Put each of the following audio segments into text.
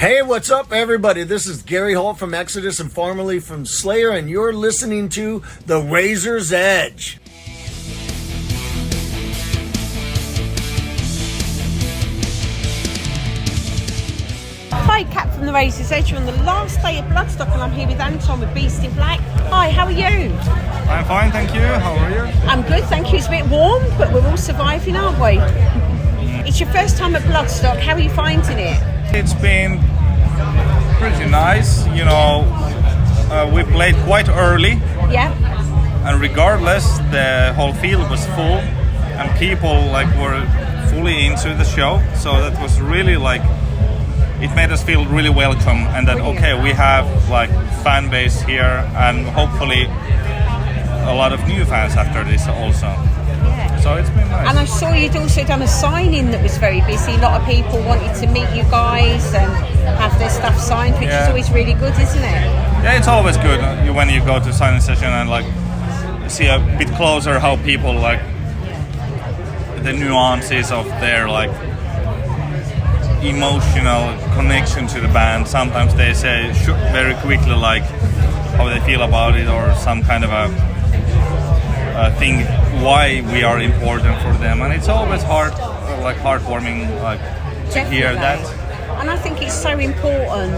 Hey, what's up, everybody? This is Gary Holt from Exodus and formerly from Slayer, and you're listening to The Razor's Edge. Hi, Kat from The Razor's Edge. We're on the last day of Bloodstock, and I'm here with Anton of Beast in Black. Hi, how are you? I'm fine, thank you. How are you? I'm good, thank you. It's a bit warm, but we're all surviving, aren't we? It's your first time at Bloodstock. How are you finding it? It's been pretty nice. You know, we played quite early, Yeah. and regardless, the whole field was full, and people were fully into the show. So that was really it made us feel really welcome, and that okay, we have fan base here, and hopefully a lot of new fans after this also. Yeah. So it's been nice. And I saw you'd also done a signing that was very busy. A lot of people wanted to meet you guys and have their stuff signed, which is always really good, isn't it? Yeah, it's always good when you go to signing session and see a bit closer how people the nuances of their emotional connection to the band. Sometimes they say very quickly how they feel about it, or some kind of a thing why we are important for them, and it's always heartwarming to hear that. And I think it's so important.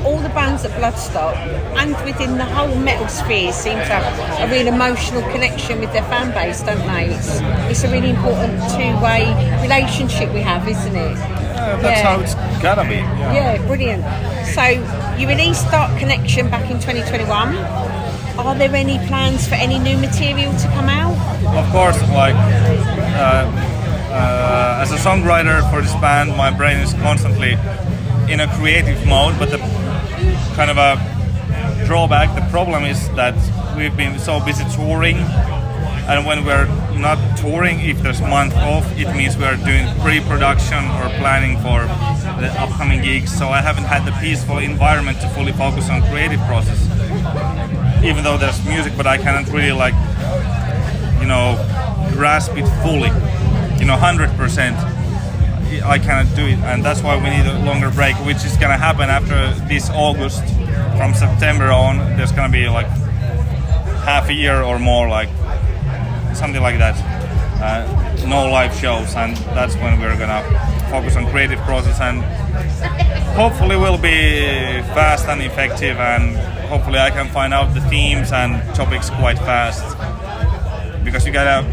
All the bands at Bloodstock and within the whole metal sphere seem to have a real emotional connection with their fan base, don't they? It's a really important two-way relationship we have, isn't it? That's how it's gotta be. Yeah, brilliant. So you released Dark Connection back in 2021. Are there any plans for any new material to come out? Of course, as a songwriter for this band, my brain is constantly in a creative mode, but the kind of a drawback, the problem is that we've been so busy touring, and when we're not touring, if there's a month off, it means we're doing pre-production or planning for the upcoming gigs, so I haven't had the peaceful environment to fully focus on creative process. Even though there's music, but I cannot really grasp it fully, 100%. I cannot do it, and that's why we need a longer break, which is gonna happen after this August. From September on, there's gonna be half a year or more, something like that. No live shows, and that's when we're gonna focus on creative process, and hopefully we'll be fast and effective, and hopefully I can find out the themes and topics quite fast, because you gotta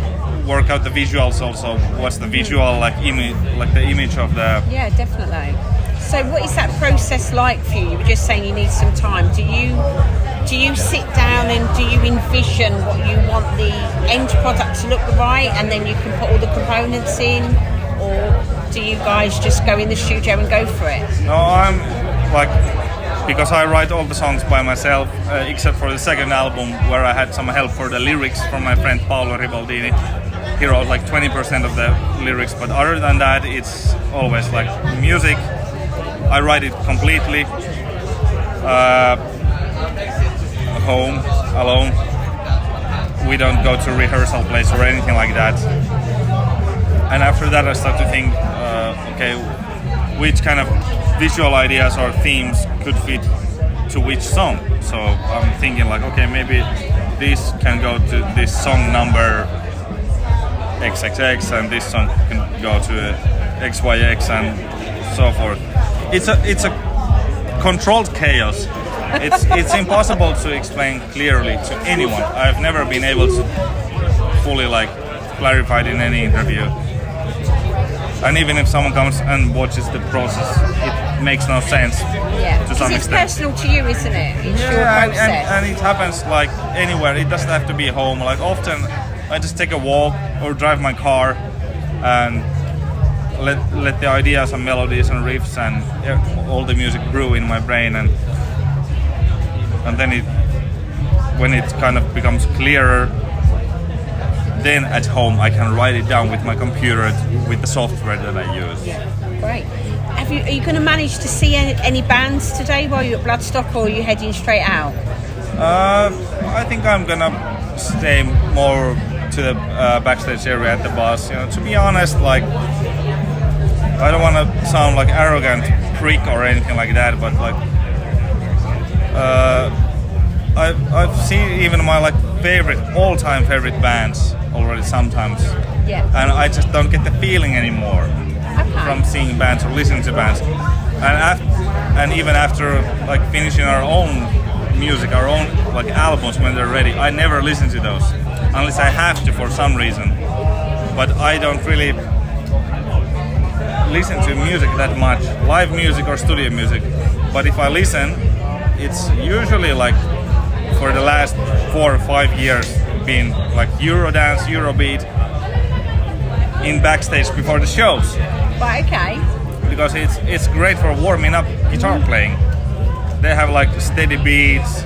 work out the visuals also. What's the visual the image of the... Yeah, definitely. So what is that process like for you? You were just saying you need some time. Do you sit down and do you envision what you want the end product to look right, and then you can put all the components in, or do you guys just go in the studio and go for it? No, I'm because I write all the songs by myself, except for the second album where I had some help for the lyrics from my friend Paolo Ribaldini. He wrote 20% of the lyrics, but other than that, it's always music. I write it completely, home, alone. We don't go to rehearsal place or anything like that. And after that I start to think, okay, which kind of visual ideas or themes could fit to which song. So I'm thinking okay, maybe this can go to this song number XXX, and this song can go to XYX, and so forth. It's a controlled chaos. It's impossible to explain clearly to anyone. I've never been able to fully clarify it in any interview. And even if someone comes and watches the process, it makes no sense to some it's extent. Personal to you, isn't it? It's your process. And it happens anywhere. It doesn't have to be home. Often I just take a walk or drive my car and let the ideas and melodies and riffs and all the music brew in my brain, and then when it kind of becomes clearer, then at home I can write it down with my computer with the software that I use. Yeah, great. Are you going to manage to see any bands today while you're at Bloodstock, or are you heading straight out? I think I'm gonna stay more to the backstage area at the bus. To be honest, I don't want to sound arrogant, prick or anything like that, but like I've seen even my like all-time favorite bands already sometimes, and I just don't get the feeling anymore from seeing bands or listening to bands. And even after like finishing our own music, our own like albums when they're ready, I never listen to those unless I have to for some reason. But I don't really listen to music that much, live music or studio music. But if I listen, it's usually like for the last 4 or 5 years been like Eurodance, Eurobeat in backstage before the shows. Right, okay. Because it's great for warming up guitar playing. They have like steady beats.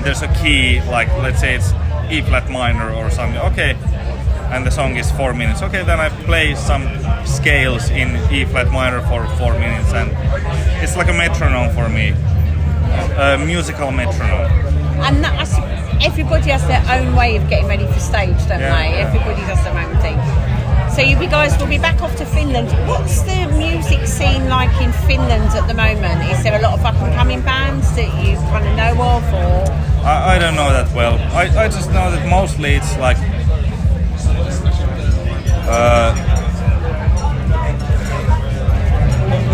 There's a key, like let's say it's E flat minor or something. Okay, and the song is 4 minutes. Okay, then I play some scales in E flat minor for 4 minutes, and it's like a metronome for me, a musical metronome. And everybody has their own way of getting ready for stage, don't they? Everybody does their own thing. So you guys will be back off to Finland. What's the music scene like in Finland at the moment? Is there a lot of up-and-coming bands that you kind of know of, or? I don't know that well. I just know that mostly it's like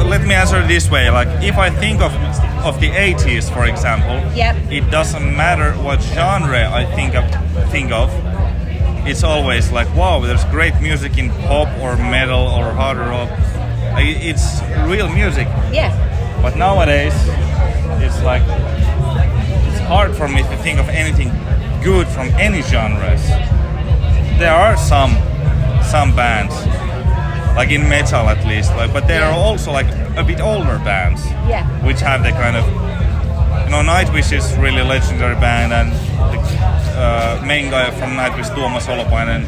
let me answer it this way. Like if I think of the 80s, for example, it doesn't matter what genre I think of. It's always like, wow, there's great music in pop or metal or hard rock. It's real music. Yeah. But nowadays, it's like it's hard for me to think of anything good from any genres. There are some bands, like in metal at least, like, but there are also like a bit older bands, which have the kind of, Nightwish is really legendary band, and the main guy from Nightwish, Tuomas Holopainen,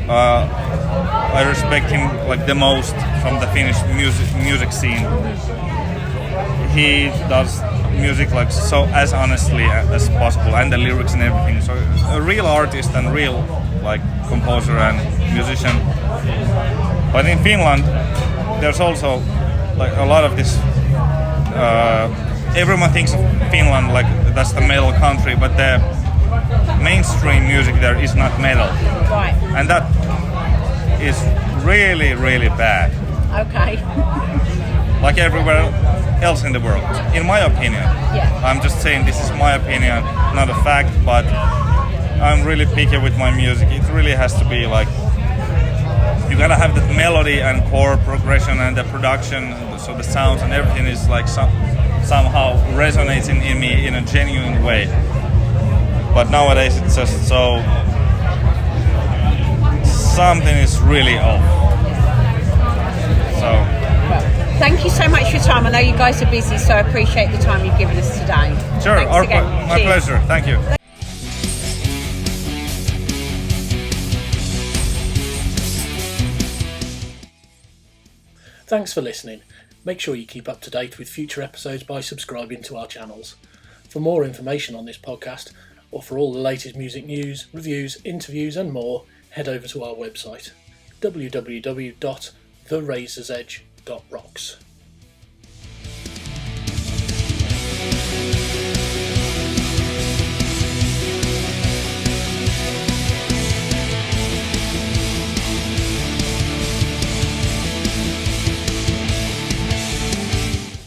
I respect him like the most from the Finnish music scene. He does music like so as honestly as possible, and the lyrics and everything. So a real artist and real like composer and musician. But in Finland, there's also like a lot of this. Everyone thinks of Finland like that's the metal country, but the mainstream music there is not metal. Right. And that is really, really bad. Okay. Like everywhere else in the world, in my opinion. I'm just saying this is my opinion, not a fact, but I'm really picky with my music. It really has to be like, you gotta have the melody and chord progression and the production, so the sounds and everything is like somehow resonating in me in a genuine way. But nowadays it's just so, something is really off. So. Well, thank you so much for your time. I know you guys are busy, so I appreciate the time you've given us today. Sure, my pleasure. Thank you. Thanks for listening. Make sure you keep up to date with future episodes by subscribing to our channels. For more information on this podcast, or for all the latest music news, reviews, interviews and more, head over to our website, www.therazorsedge.rocks.